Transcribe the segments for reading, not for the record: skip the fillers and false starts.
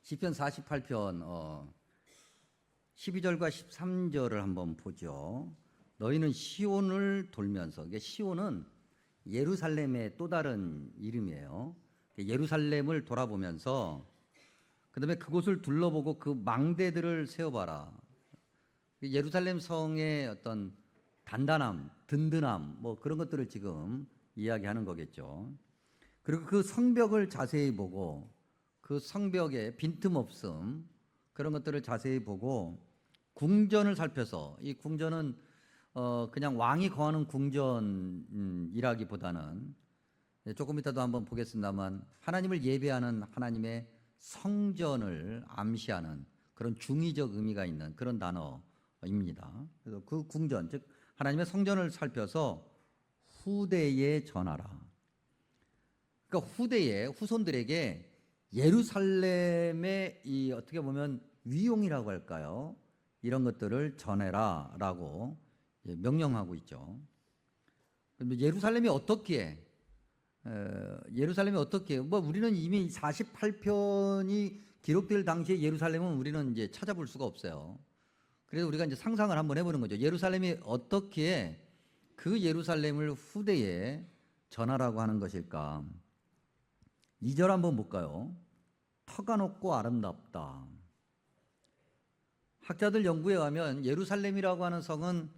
시편 48편 12절과 13절을 한번 보죠. 너희는 시온을 돌면서, 시온은 예루살렘의 또 다른 이름이에요. 예루살렘을 돌아보면서 그다음에 그곳을 둘러보고 그 망대들을 세워봐라. 예루살렘 성의 어떤 단단함, 든든함, 뭐 그런 것들을 지금 이야기하는 거겠죠. 그리고 그 성벽을 자세히 보고 그 성벽의 빈틈없음, 그런 것들을 자세히 보고 궁전을 살펴서, 이 궁전은 그냥 왕이 거하는 궁전이라기보다는 조금 이따도 한번 보겠습니다만 하나님을 예배하는 하나님의 성전을 암시하는 그런 중의적 의미가 있는 그런 단어입니다. 그래서 그 궁전, 즉 하나님의 성전을 살펴서 후대에 전하라. 그러니까 후대에, 후손들에게 예루살렘의 이 어떻게 보면 위용이라고 할까요? 이런 것들을 전해라라고 명령하고 있죠. 예루살렘이 어떻기에? 예루살렘이 어떻게? 뭐 우리는 이미 48편이 기록될 당시에 예루살렘은 우리는 이제 찾아볼 수가 없어요. 그래서 우리가 이제 상상을 한번 해보는 거죠. 예루살렘이 어떻게 그 예루살렘을 후대에 전하라고 하는 것일까? 2절 한번 볼까요? 터가 높고 아름답다. 학자들 연구에 가면 예루살렘이라고 하는 성은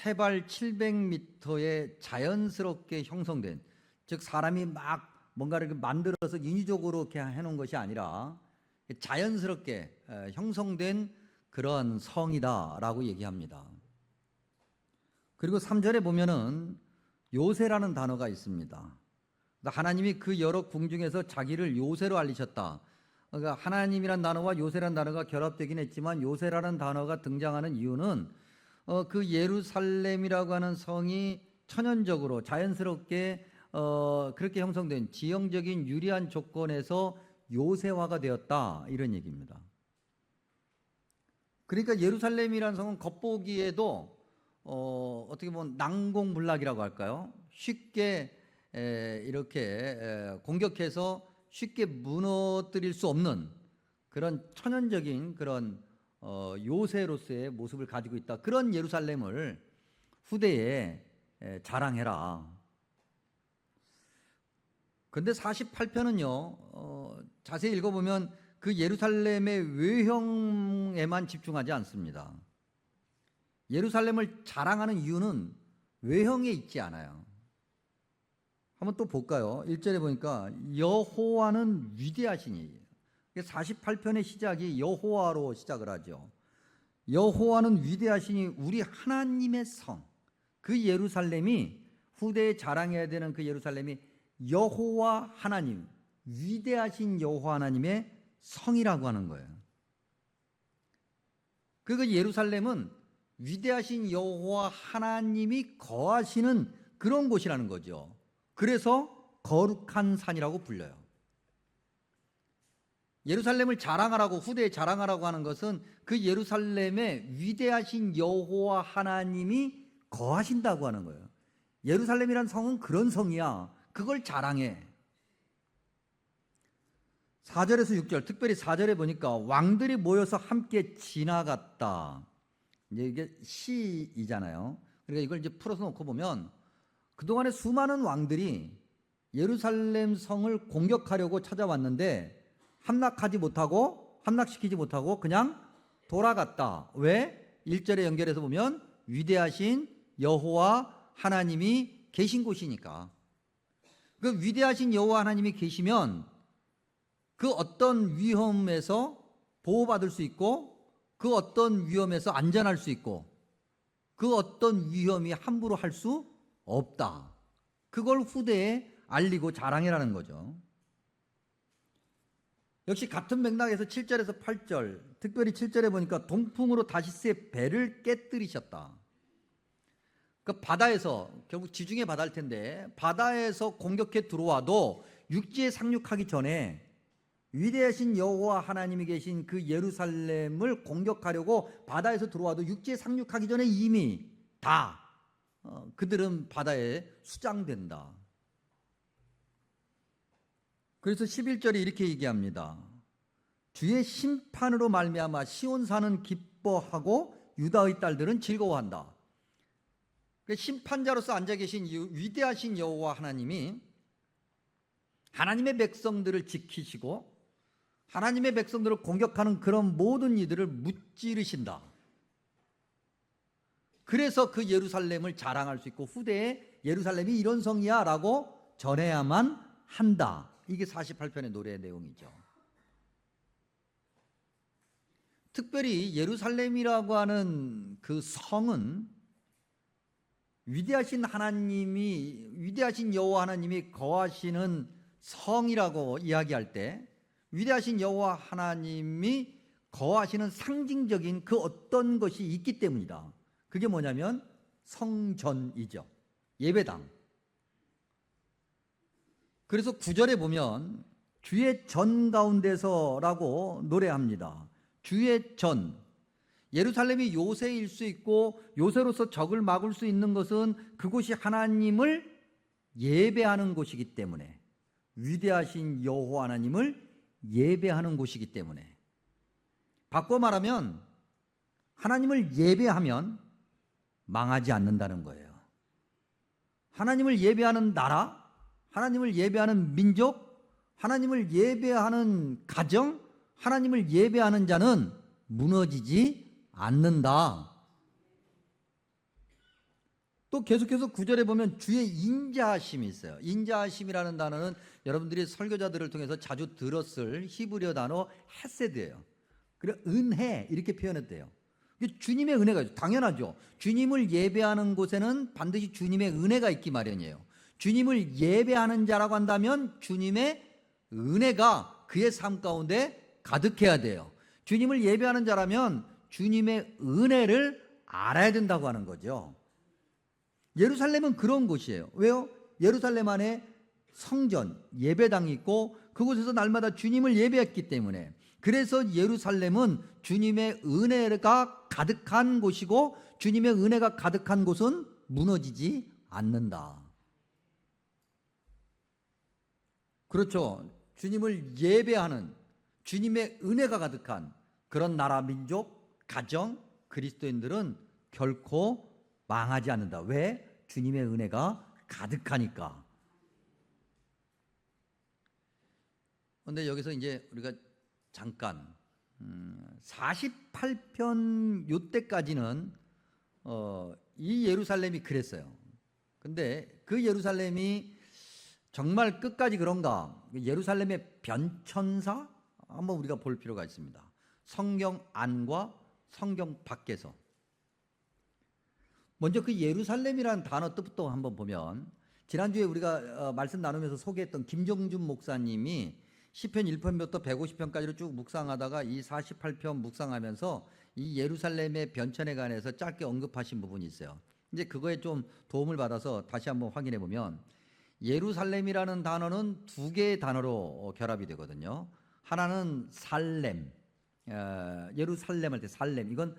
해발 700m에 자연스럽게 형성된, 즉 사람이 막 뭔가를 만들어서 인위적으로 이렇게 해놓은 것이 아니라 자연스럽게 형성된 그런 성이다라고 얘기합니다. 그리고 3절에 보면은 요새라는 단어가 있습니다. 하나님이 그 여러 궁 중에서 자기를 요새로 알리셨다. 그러니까 하나님이란 단어와 요새란 단어가 결합되긴 했지만 요새라는 단어가 등장하는 이유는 그 예루살렘이라고 하는 성이 천연적으로 자연스럽게 그렇게 형성된 지형적인 유리한 조건에서 요새화가 되었다, 이런 얘기입니다. 그러니까 예루살렘이라는 성은 겉보기에도 어떻게 보면 난공불락이라고 할까요? 쉽게 이렇게 공격해서 쉽게 무너뜨릴 수 없는 그런 천연적인 그런 요새로서의 모습을 가지고 있다. 그런 예루살렘을 후대에 자랑해라. 그런데 48편은요, 자세히 읽어보면 그 예루살렘의 외형에만 집중하지 않습니다. 예루살렘을 자랑하는 이유는 외형에 있지 않아요. 한번 또 볼까요? 1절에 보니까 여호와는 위대하시니, 48편의 시작이 여호와로 시작을 하죠. 여호와는 위대하시니 우리 하나님의 성, 그 예루살렘이 후대에 자랑해야 되는 그 예루살렘이 여호와 하나님, 위대하신 여호와 하나님의 성이라고 하는 거예요. 그 예루살렘은 위대하신 여호와 하나님이 거하시는 그런 곳이라는 거죠. 그래서 거룩한 산이라고 불려요. 예루살렘을 자랑하라고, 후대에 자랑하라고 하는 것은 그 예루살렘에 위대하신 여호와 하나님이 거하신다고 하는 거예요. 예루살렘이란 성은 그런 성이야. 그걸 자랑해. 4절에서 6절, 특별히 4절에 보니까 왕들이 모여서 함께 지나갔다. 이제 이게 시이잖아요. 그러니까 이걸 이제 풀어서 놓고 보면 그동안에 수많은 왕들이 예루살렘 성을 공격하려고 찾아왔는데 함락시키지 못하고 그냥 돌아갔다. 왜? 1절에 연결해서 보면 위대하신 여호와 하나님이 계신 곳이니까. 그 위대하신 여호와 하나님이 계시면 그 어떤 위험에서 보호받을 수 있고 그 어떤 위험에서 안전할 수 있고 그 어떤 위험이 함부로 할 수 없다. 그걸 후대에 알리고 자랑해라는 거죠. 역시 같은 맥락에서 7절에서 8절, 특별히 7절에 보니까 동풍으로 다시스의 배를 깨뜨리셨다. 그 바다에서, 결국 지중해 바다일 텐데 바다에서 공격해 들어와도 육지에 상륙하기 전에 위대하신 여호와 하나님이 계신 그 예루살렘을 공격하려고 바다에서 들어와도 육지에 상륙하기 전에 이미 다 그들은 바다에 수장된다. 그래서 11절에 이렇게 얘기합니다. 주의 심판으로 말미암아 시온 산은 기뻐하고 유다의 딸들은 즐거워한다. 심판자로서 앉아 계신 위대하신 여호와 하나님이 하나님의 백성들을 지키시고 하나님의 백성들을 공격하는 그런 모든 이들을 무찌르신다. 그래서 그 예루살렘을 자랑할 수 있고 후대에 예루살렘이 이런 성이야 라고 전해야만 한다. 이게 48편의 노래의 내용이죠. 특별히 예루살렘이라고 하는 그 성은 위대하신 여호와 하나님이 거하시는 성이라고 이야기할 때 위대하신 여호와 하나님이 거하시는 상징적인 그 어떤 것이 있기 때문이다. 그게 뭐냐면 성전이죠. 예배당. 그래서 9절에 보면 주의 전 가운데서라고 노래합니다. 주의 전. 예루살렘이 요새일 수 있고 요새로서 적을 막을 수 있는 것은 그곳이 하나님을 예배하는 곳이기 때문에, 위대하신 여호와 하나님을 예배하는 곳이기 때문에, 바꿔 말하면 하나님을 예배하면 망하지 않는다는 거예요. 하나님을 예배하는 나라, 하나님을 예배하는 민족, 하나님을 예배하는 가정, 하나님을 예배하는 자는 무너지지 않는다. 또 계속해서 9절에 보면 주의 인자하심이 있어요. 인자하심이라는 단어는 여러분들이 설교자들을 통해서 자주 들었을 히브리어 단어 헤세드예요. 그래 은혜 이렇게 표현했대요. 주님의 은혜가 있죠. 당연하죠. 주님을 예배하는 곳에는 반드시 주님의 은혜가 있기 마련이에요. 주님을 예배하는 자라고 한다면 주님의 은혜가 그의 삶 가운데 가득해야 돼요. 주님을 예배하는 자라면 주님의 은혜를 알아야 된다고 하는 거죠. 예루살렘은 그런 곳이에요. 왜요? 예루살렘 안에 성전, 예배당이 있고 그곳에서 날마다 주님을 예배했기 때문에, 그래서 예루살렘은 주님의 은혜가 가득한 곳이고 주님의 은혜가 가득한 곳은 무너지지 않는다. 그렇죠. 주님을 예배하는 주님의 은혜가 가득한 그런 나라, 민족, 가정, 그리스도인들은 결코 망하지 않는다. 왜? 주님의 은혜가 가득하니까. 그런데 여기서 이제 우리가 잠깐 48편 요때까지는 이 예루살렘이 그랬어요. 근데 그 예루살렘이 정말 끝까지 그런가? 예루살렘의 변천사 한번 우리가 볼 필요가 있습니다. 성경 안과 성경 밖에서. 먼저 그 예루살렘이라는 단어 뜻부터 한번 보면, 지난주에 우리가 말씀 나누면서 소개했던 김정준 목사님이 시편 1편부터 150편까지를 쭉 묵상하다가 이 48편 묵상하면서 이 예루살렘의 변천에 관해서 짧게 언급하신 부분이 있어요. 이제 그거에 좀 도움을 받아서 다시 한번 확인해 보면, 예루살렘이라는 단어는 두 개의 단어로 결합이 되거든요. 하나는 살렘, 예루살렘 할 때 살렘, 이건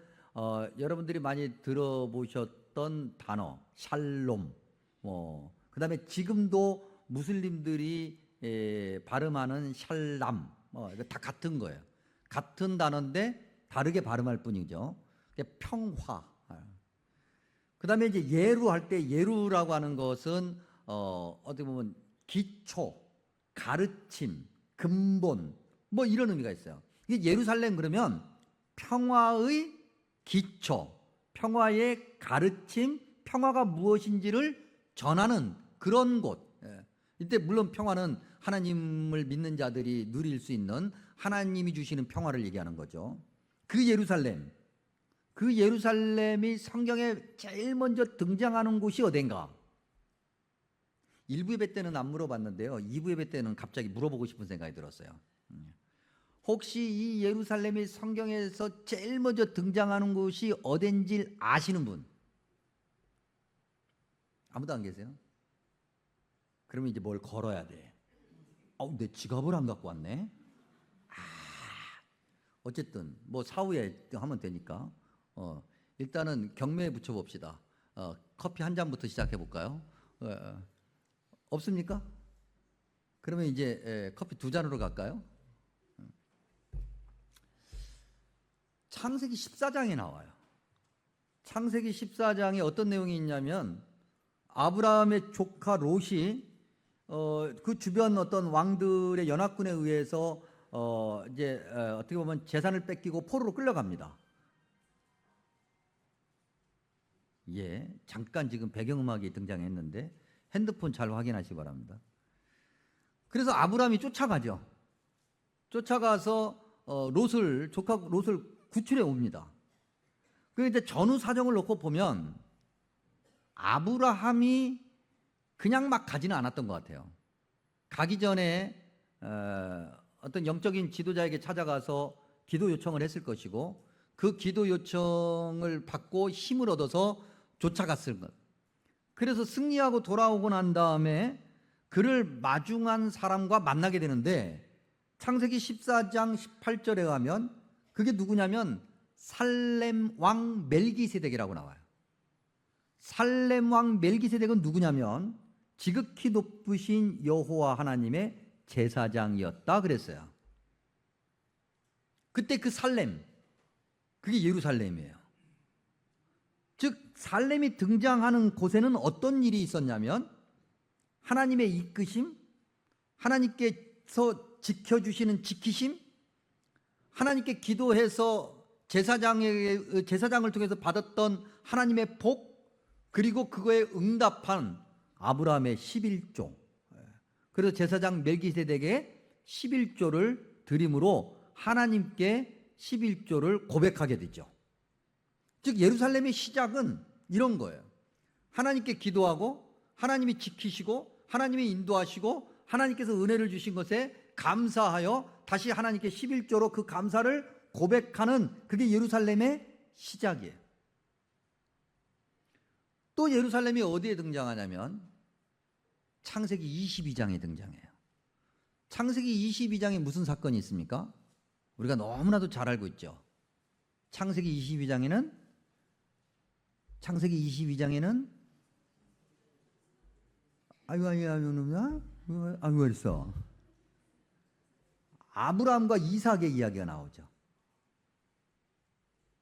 여러분들이 많이 들어보셨던 단어, 샬롬. 그 다음에 지금도 무슬림들이 발음하는 샬람, 이거 다 같은 거예요. 같은 단어인데 다르게 발음할 뿐이죠. 평화. 그 다음에 이제 예루 할 때, 예루라고 하는 것은 어떻게 보면 기초, 가르침, 근본, 뭐 이런 의미가 있어요. 이게 예루살렘 그러면 평화의 기초, 평화의 가르침, 평화가 무엇인지를 전하는 그런 곳. 이때 물론 평화는 하나님을 믿는 자들이 누릴 수 있는 하나님이 주시는 평화를 얘기하는 거죠. 그 예루살렘이 성경에 제일 먼저 등장하는 곳이 어딘가? 1부 예배 때는 안 물어봤는데요. 2부 예배 때는 갑자기 물어보고 싶은 생각이 들었어요. 혹시 이 예루살렘이 성경에서 제일 먼저 등장하는 곳이 어딘지 아시는 분? 아무도 안 계세요? 그러면 이제 뭘 걸어야 돼. 내 지갑을 안 갖고 왔네. 어쨌든 뭐 사후에 하면 되니까 일단은 경매에 붙여봅시다. 커피 한 잔부터 시작해 볼까요? 없습니까? 그러면 이제 커피 두 잔으로 갈까요? 창세기 14장에 나와요. 창세기 14장에 어떤 내용이 있냐면 아브라함의 조카 롯이 그 주변 어떤 왕들의 연합군에 의해서 어떻게 보면 재산을 뺏기고 포로로 끌려갑니다. 예, 잠깐 지금 배경음악이 등장했는데 핸드폰 잘 확인하시기 바랍니다. 그래서 아브라함이 쫓아가죠. 쫓아가서 조카 롯을 구출해 옵니다. 그 이제 전후 사정을 놓고 보면 아브라함이 그냥 막 가지는 않았던 것 같아요. 가기 전에 어떤 영적인 지도자에게 찾아가서 기도 요청을 했을 것이고 그 기도 요청을 받고 힘을 얻어서 쫓아갔을 것. 그래서 승리하고 돌아오고 난 다음에 그를 마중한 사람과 만나게 되는데 창세기 14장 18절에 가면 그게 누구냐면 살렘 왕 멜기세덱이라고 나와요. 살렘 왕 멜기세덱은 누구냐면 지극히 높으신 여호와 하나님의 제사장이었다 그랬어요. 그때 그 살렘, 그게 예루살렘이에요. 즉 살렘이 등장하는 곳에는 어떤 일이 있었냐면 하나님의 이끄심, 하나님께서 지켜주시는 지키심, 하나님께 기도해서 제사장을 통해서 받았던 하나님의 복, 그리고 그거에 응답한 아브라함의 11조. 그래서 제사장 멜기세덱의 11조를 드림으로 하나님께 11조를 고백하게 되죠. 즉 예루살렘의 시작은 이런 거예요. 하나님께 기도하고 하나님이 지키시고 하나님이 인도하시고 하나님께서 은혜를 주신 것에 감사하여 다시 하나님께 11조로 그 감사를 고백하는 그게 예루살렘의 시작이에요. 또 예루살렘이 어디에 등장하냐면 창세기 22장에 등장해요. 창세기 22장에 무슨 사건이 있습니까? 우리가 너무나도 잘 알고 있죠. 창세기 22장에는 아이고 그랬어. 아브라함과 이삭의 이야기가 나오죠.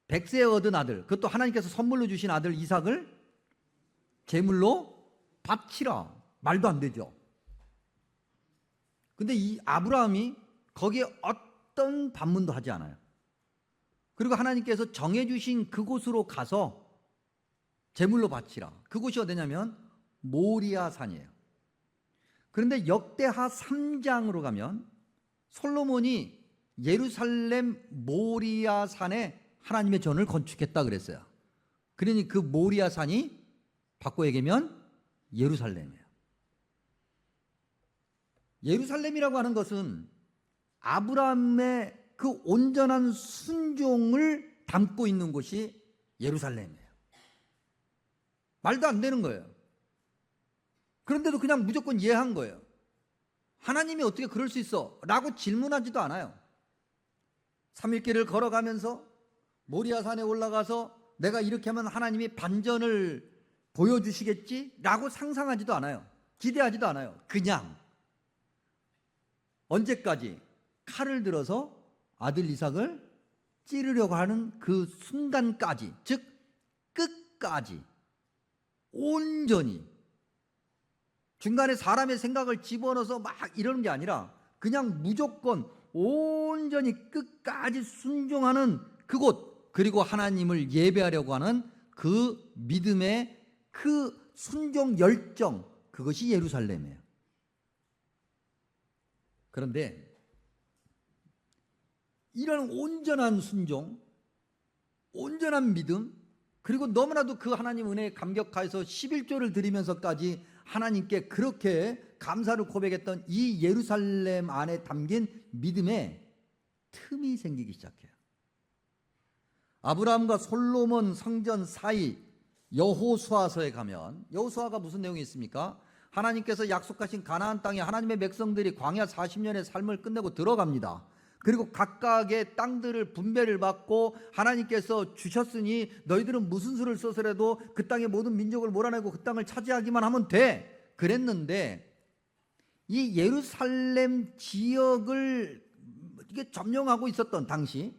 백세에 얻은 아들, 그것도 하나님께서 선물로 주신 아들 이삭을 제물로 바치라. 말도 안 되죠. 근데 이 아브라함이 거기에 어떤 반문도 하지 않아요. 그리고 하나님께서 정해주신 그곳으로 가서 제물로 바치라. 그곳이 어디냐면 모리아 산이에요. 그런데 역대하 3장으로 가면 솔로몬이 예루살렘 모리아 산에 하나님의 전을 건축했다 그랬어요. 그러니 그 모리아 산이 바꿔 얘기하면 예루살렘이에요. 예루살렘이라고 하는 것은 아브라함의 그 온전한 순종을 담고 있는 곳이 예루살렘이에요. 말도 안 되는 거예요. 그런데도 그냥 무조건 이해한 거예요. 하나님이 어떻게 그럴 수 있어? 라고 질문하지도 않아요. 3일길을 걸어가면서 모리아산에 올라가서 내가 이렇게 하면 하나님이 반전을 보여주시겠지? 라고 상상하지도 않아요. 기대하지도 않아요. 그냥 언제까지 칼을 들어서 아들 이삭을 찌르려고 하는 그 순간까지, 즉 끝까지 온전히, 중간에 사람의 생각을 집어넣어서 막 이러는 게 아니라 그냥 무조건 온전히 끝까지 순종하는 그곳, 그리고 하나님을 예배하려고 하는 그 믿음의 그 순종 열정, 그것이 예루살렘이에요. 그런데 이런 온전한 순종, 온전한 믿음, 그리고 너무나도 그 하나님 은혜에 감격하여서 11조를 드리면서까지 하나님께 그렇게 감사를 고백했던 이 예루살렘 안에 담긴 믿음에 틈이 생기기 시작해요. 아브라함과 솔로몬 성전 사이 여호수아서에 가면, 여호수아가 무슨 내용이 있습니까? 하나님께서 약속하신 가나안 땅에 하나님의 백성들이 광야 40년의 삶을 끝내고 들어갑니다. 그리고 각각의 땅들을 분배를 받고 하나님께서 주셨으니 너희들은 무슨 수를 써서라도 그 땅의 모든 민족을 몰아내고 그 땅을 차지하기만 하면 돼. 그랬는데 이 예루살렘 지역을 이게 점령하고 있었던 당시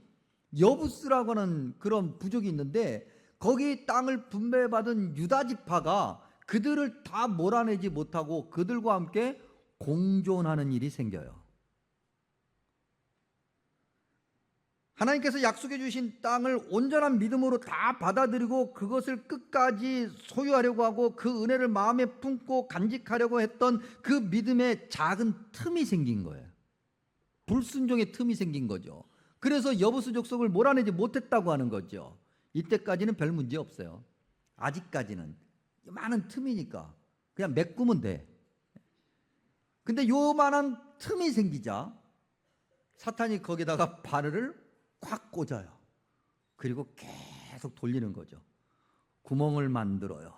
여부스라고 하는 그런 부족이 있는데 거기 땅을 분배받은 유다 지파가 그들을 다 몰아내지 못하고 그들과 함께 공존하는 일이 생겨요. 하나님께서 약속해 주신 땅을 온전한 믿음으로 다 받아들이고 그것을 끝까지 소유하려고 하고 그 은혜를 마음에 품고 간직하려고 했던 그 믿음에 작은 틈이 생긴 거예요. 불순종의 틈이 생긴 거죠. 그래서 여부수 족속을 몰아내지 못했다고 하는 거죠. 이때까지는 별 문제 없어요. 아직까지는 많은 틈이니까 그냥 메꾸면 돼. 근데 요만한 틈이 생기자 사탄이 거기다가 바늘을 콱 꽂아요. 그리고 계속 돌리는 거죠. 구멍을 만들어요.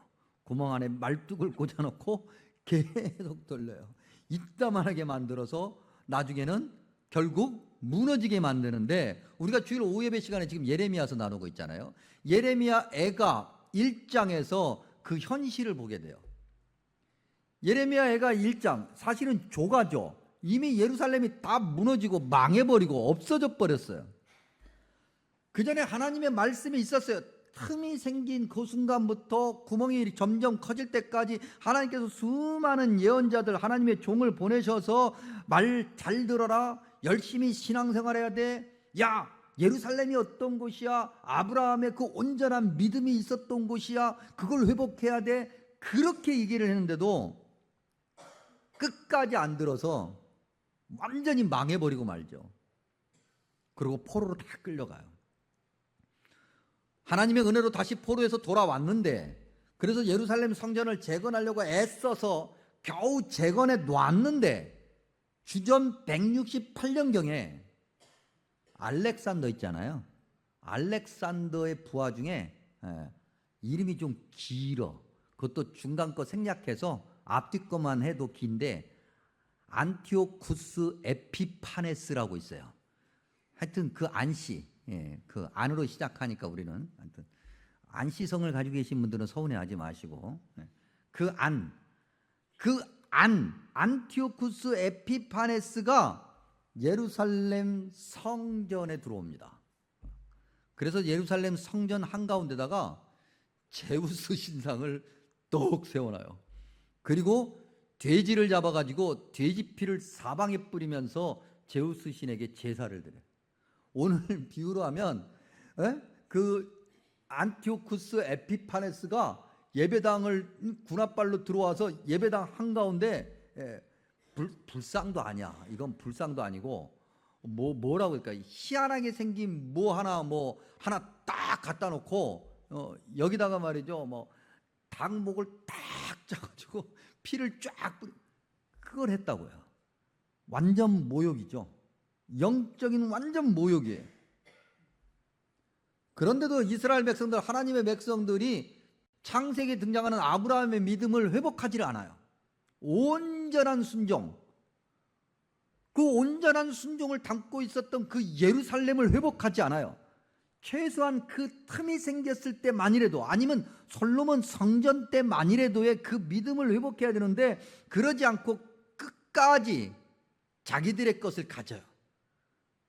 구멍 안에 말뚝을 꽂아놓고 계속 돌려요. 이따만하게 만들어서 나중에는 결국 무너지게 만드는데, 우리가 주일 오후 예배 시간에 지금 예레미야서 나누고 있잖아요. 예레미야 애가 1장에서 그 현실을 보게 돼요. 예레미야 애가 1장 사실은 조가죠. 이미 예루살렘이 다 무너지고 망해버리고 없어져 버렸어요. 그 전에 하나님의 말씀이 있었어요. 틈이 생긴 그 순간부터 구멍이 점점 커질 때까지 하나님께서 수많은 예언자들, 하나님의 종을 보내셔서 말 잘 들어라, 열심히 신앙생활해야 돼, 야 예루살렘이 어떤 곳이야, 아브라함의 그 온전한 믿음이 있었던 곳이야, 그걸 회복해야 돼, 그렇게 얘기를 했는데도 끝까지 안 들어서 완전히 망해버리고 말죠. 그리고 포로로 다 끌려가요. 하나님의 은혜로 다시 포로에서 돌아왔는데, 그래서 예루살렘 성전을 재건하려고 애써서 겨우 재건해 놨는데 주전 168년경에 알렉산더 있잖아요. 알렉산더의 부하 중에 이름이 좀 길어. 그것도 중간 거 생략해서 앞뒤 것만 해도 긴데 안티오쿠스 에피파네스라고 있어요. 하여튼 그 안씨, 그 안으로 시작하니까 우리는 하여튼 안씨성을 가지고 계신 분들은 서운해하지 마시고, 그 안티오쿠스 에피파네스가 예루살렘 성전에 들어옵니다. 그래서 예루살렘 성전 한가운데다가 제우스 신상을 똑 세워놔요. 그리고 돼지를 잡아가지고 돼지 피를 사방에 뿌리면서 제우스 신에게 제사를 드려요. 오늘 비유로 하면 그 안티오쿠스 에피파네스가 예배당을 군합발로 들어와서 예배당 한가운데 불상도 아니야. 이건 불상도 아니고 뭐라고 할까? 희한하게 생긴 뭐 하나 딱 갖다 놓고 여기다가 말이죠. 뭐 닭목을 딱 짜가지고 피를 쫙 뿌리, 그걸 했다고요. 완전 모욕이죠. 영적인 완전 모욕이에요. 그런데도 이스라엘 백성들, 하나님의 백성들이 창세기에 등장하는 아브라함의 믿음을 회복하지 않아요. 온전한 순종, 그 온전한 순종을 담고 있었던 그 예루살렘을 회복하지 않아요. 최소한 그 틈이 생겼을 때만이라도, 아니면 솔로몬 성전 때만이라도의 그 믿음을 회복해야 되는데 그러지 않고 끝까지 자기들의 것을 가져요.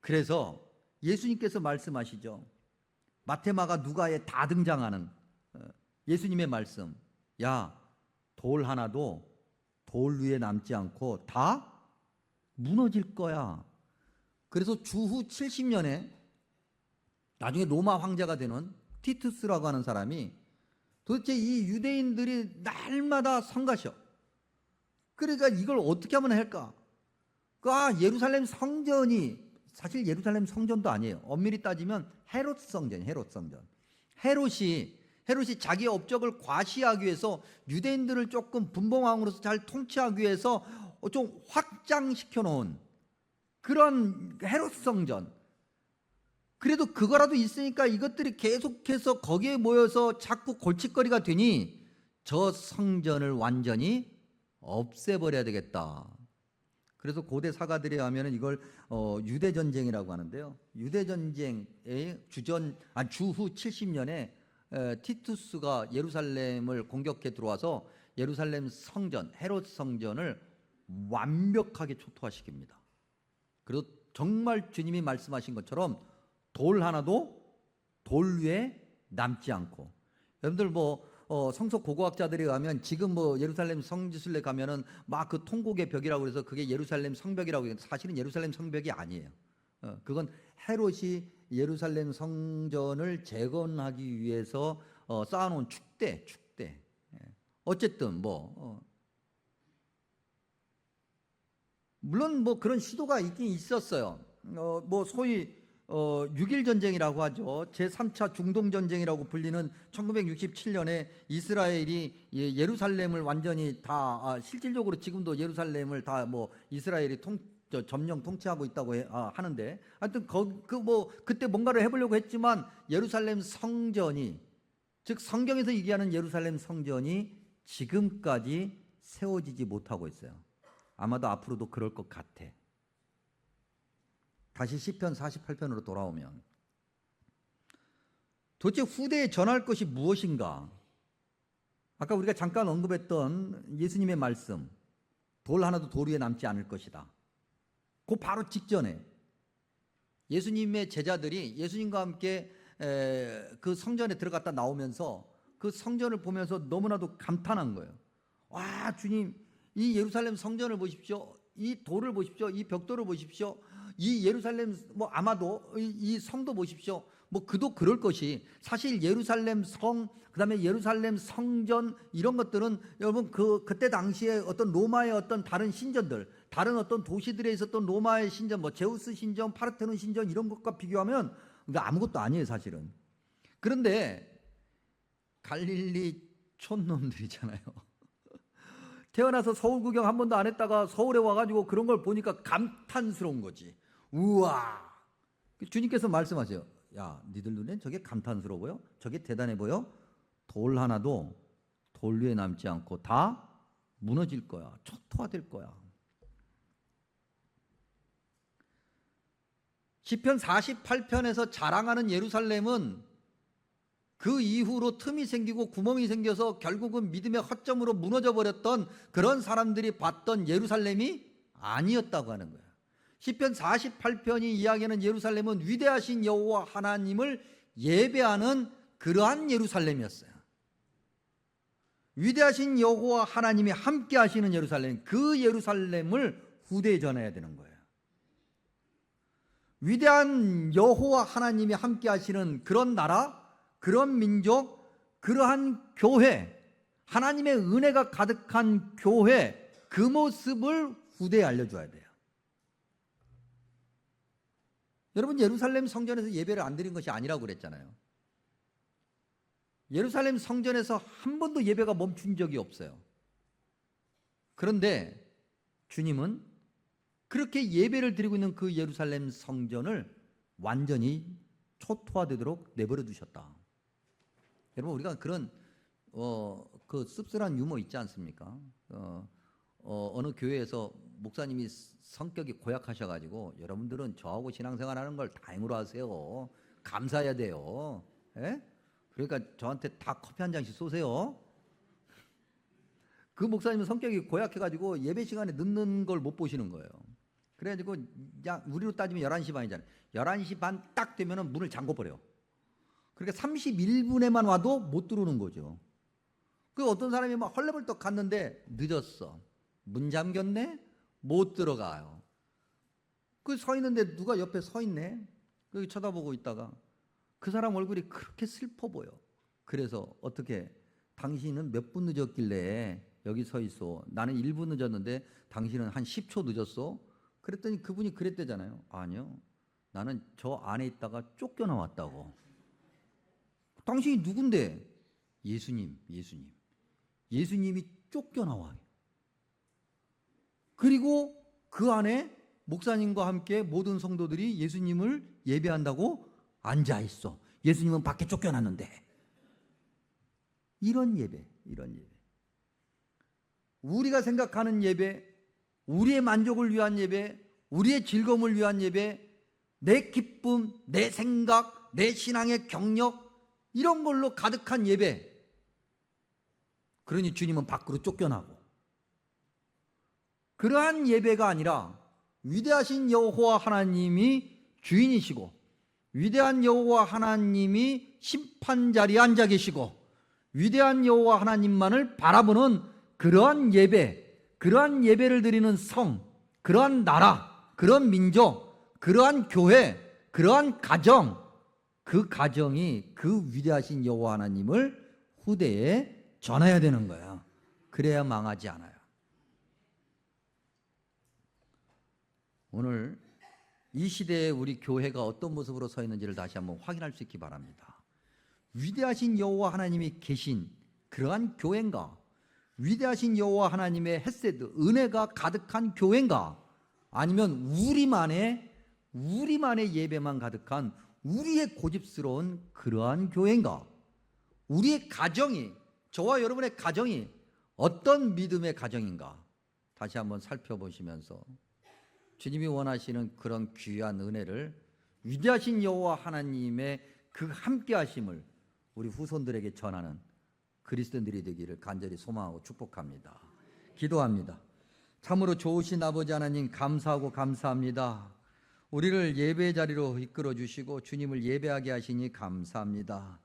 그래서 예수님께서 말씀하시죠. 마테마가 누가에 다 등장하는 예수님의 말씀, 야 돌 하나도 돌 위에 남지 않고 다 무너질 거야. 그래서 주후 70년에 나중에 로마 황제가 되는 티투스라고 하는 사람이 도대체 이 유대인들이 날마다 성가셔. 그러니까 이걸 어떻게 하면 할까? 예루살렘 성전이 사실 예루살렘 성전도 아니에요. 엄밀히 따지면 헤롯 성전. 헤롯이 자기의 업적을 과시하기 위해서 유대인들을 조금 분봉왕으로서 잘 통치하기 위해서 좀 확장시켜 놓은 그런 헤롯 성전. 그래도 그거라도 있으니까 이것들이 계속해서 거기에 모여서 자꾸 골칫거리가 되니 저 성전을 완전히 없애버려야 되겠다. 그래서 고대 사가들에 하면 이걸 유대전쟁이라고 하는데요. 유대전쟁의 주후 70년에 티투스가 예루살렘을 공격해 들어와서 예루살렘 성전, 헤롯 성전을 완벽하게 초토화시킵니다. 그리고 정말 주님이 말씀하신 것처럼 돌 하나도 돌 위에 남지 않고. 여러분들 성서 고고학자들이 가면 지금 예루살렘 성지순례 가면은 막 그 통곡의 벽이라고 해서 그게 예루살렘 성벽이라고 해요. 사실은 예루살렘 성벽이 아니에요. 그건 헤롯이 예루살렘 성전을 재건하기 위해서 쌓아놓은 축대. 어쨌든 물론 그런 시도가 있긴 있었어요. 소위 6.1 전쟁이라고 하죠. 제3차 중동 전쟁이라고 불리는 1967년에 이스라엘이 예루살렘을 완전히 다 실질적으로 지금도 예루살렘을 다 이스라엘이 점령 통치하고 있다고 하는데, 하여튼 그때 뭔가를 해보려고 했지만 예루살렘 성전이, 즉 성경에서 얘기하는 예루살렘 성전이 지금까지 세워지지 못하고 있어요. 아마도 앞으로도 그럴 것 같아. 다시 시편 48편으로 돌아오면 도대체 후대에 전할 것이 무엇인가? 아까 우리가 잠깐 언급했던 예수님의 말씀, 돌 하나도 돌 위에 남지 않을 것이다. 그 바로 직전에 예수님의 제자들이 예수님과 함께 그 성전에 들어갔다 나오면서 그 성전을 보면서 너무나도 감탄한 거예요. 와, 주님, 이 예루살렘 성전을 보십시오. 이 돌을 보십시오. 이 벽돌을 보십시오. 이 예루살렘 아마도 이 성도 보십시오. 그도 그럴 것이, 사실 예루살렘 성, 그다음에 예루살렘 성전, 이런 것들은 여러분 그때 당시에 어떤 로마의 어떤 다른 신전들, 다른 어떤 도시들에 있었던 로마의 신전, 제우스 신전, 파르테논 신전, 이런 것과 비교하면 아무것도 아니에요, 사실은. 그런데 갈릴리 촌놈들이잖아요. 태어나서 서울 구경 한 번도 안 했다가 서울에 와가지고 그런 걸 보니까 감탄스러운 거지. 우와. 주님께서 말씀하세요. 야, 니들 눈엔 저게 감탄스러워요? 저게 대단해 보여? 돌 하나도 돌 위에 남지 않고 다 무너질 거야. 초토화될 거야. 시편 48편에서 자랑하는 예루살렘은 그 이후로 틈이 생기고 구멍이 생겨서 결국은 믿음의 허점으로 무너져 버렸던 그런 사람들이 봤던 예루살렘이 아니었다고 하는 거예요. 시편 48편이 이야기하는 예루살렘은 위대하신 여호와 하나님을 예배하는 그러한 예루살렘이었어요. 위대하신 여호와 하나님이 함께 하시는 예루살렘, 그 예루살렘을 후대에 전해야 되는 거예요. 위대한 여호와 하나님이 함께 하시는 그런 나라, 그런 민족, 그러한 교회, 하나님의 은혜가 가득한 교회, 그 모습을 후대에 알려줘야 돼요. 여러분, 예루살렘 성전에서 예배를 안 드린 것이 아니라고 그랬잖아요. 예루살렘 성전에서 한 번도 예배가 멈춘 적이 없어요. 그런데 주님은 그렇게 예배를 드리고 있는 그 예루살렘 성전을 완전히 초토화되도록 내버려 두셨다. 여러분, 우리가 그런 그 씁쓸한 유머 있지 않습니까? 어느 교회에서 목사님이 성격이 고약하셔가지고, 여러분들은 저하고 신앙생활하는 걸 다행으로 하세요. 감사해야 돼요. 예? 그러니까 저한테 다 커피 한 잔씩 쏘세요. 그 목사님은 성격이 고약해가지고 예배 시간에 늦는 걸 못 보시는 거예요. 그래가지고 우리로 따지면 11시 반이잖아요. 11시 반 딱 되면 문을 잠궈버려요. 그러니까 31분에만 와도 못 들어오는 거죠. 그 어떤 사람이 막 헐레벌떡 갔는데 늦었어. 문 잠겼네? 못 들어가요. 그 서 있는데 누가 옆에 서 있네? 그 쳐다보고 있다가 그 사람 얼굴이 그렇게 슬퍼 보여. 그래서 어떻게, 당신은 몇 분 늦었길래 여기 서 있어? 나는 1분 늦었는데 당신은 한 10초 늦었어? 그랬더니 그분이 그랬대잖아요. 아니요, 나는 저 안에 있다가 쫓겨나왔다고. 당신이 누군데? 예수님이 쫓겨나와요. 그리고 그 안에 목사님과 함께 모든 성도들이 예수님을 예배한다고 앉아있어. 예수님은 밖에 쫓겨났는데. 이런 예배. 우리가 생각하는 예배, 우리의 만족을 위한 예배, 우리의 즐거움을 위한 예배, 내 기쁨, 내 생각, 내 신앙의 경력, 이런 걸로 가득한 예배. 그러니 주님은 밖으로 쫓겨나고. 그러한 예배가 아니라 위대하신 여호와 하나님이 주인이시고 위대한 여호와 하나님이 심판 자리에 앉아 계시고 위대한 여호와 하나님만을 바라보는 그러한 예배, 그러한 예배를 드리는 성, 그러한 나라, 그런 민족, 그러한 교회, 그러한 가정, 그 가정이 그 위대하신 여호와 하나님을 후대에 전해야 되는 거예요. 그래야 망하지 않아요. 오늘 이 시대에 우리 교회가 어떤 모습으로 서 있는지를 다시 한번 확인할 수 있기 바랍니다. 위대하신 여호와 하나님이 계신 그러한 교회인가? 위대하신 여호와 하나님의 헤세드, 은혜가 가득한 교회인가? 아니면 우리만의 예배만 가득한 우리의 고집스러운 그러한 교회인가? 우리의 가정이, 저와 여러분의 가정이 어떤 믿음의 가정인가? 다시 한번 살펴보시면서 주님이 원하시는 그런 귀한 은혜를, 위대하신 여호와 하나님의 그 함께 하심을 우리 후손들에게 전하는 그리스도인들이 되기를 간절히 소망하고 축복합니다. 기도합니다. 참으로 좋으신 아버지 하나님, 감사하고 감사합니다. 우리를 예배의 자리로 이끌어 주시고 주님을 예배하게 하시니 감사합니다.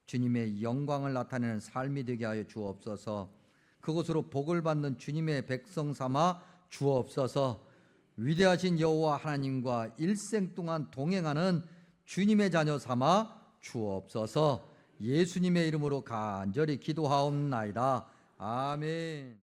주님의 영광을 나타내는 삶이 되게 하여 주옵소서. 그곳으로 복을 받는 주님의 백성 삼아 주옵소서. 위대하신 여호와 하나님과 일생 동안 동행하는 주님의 자녀 삼아 주옵소서. 예수님의 이름으로 간절히 기도하옵나이다. 아멘.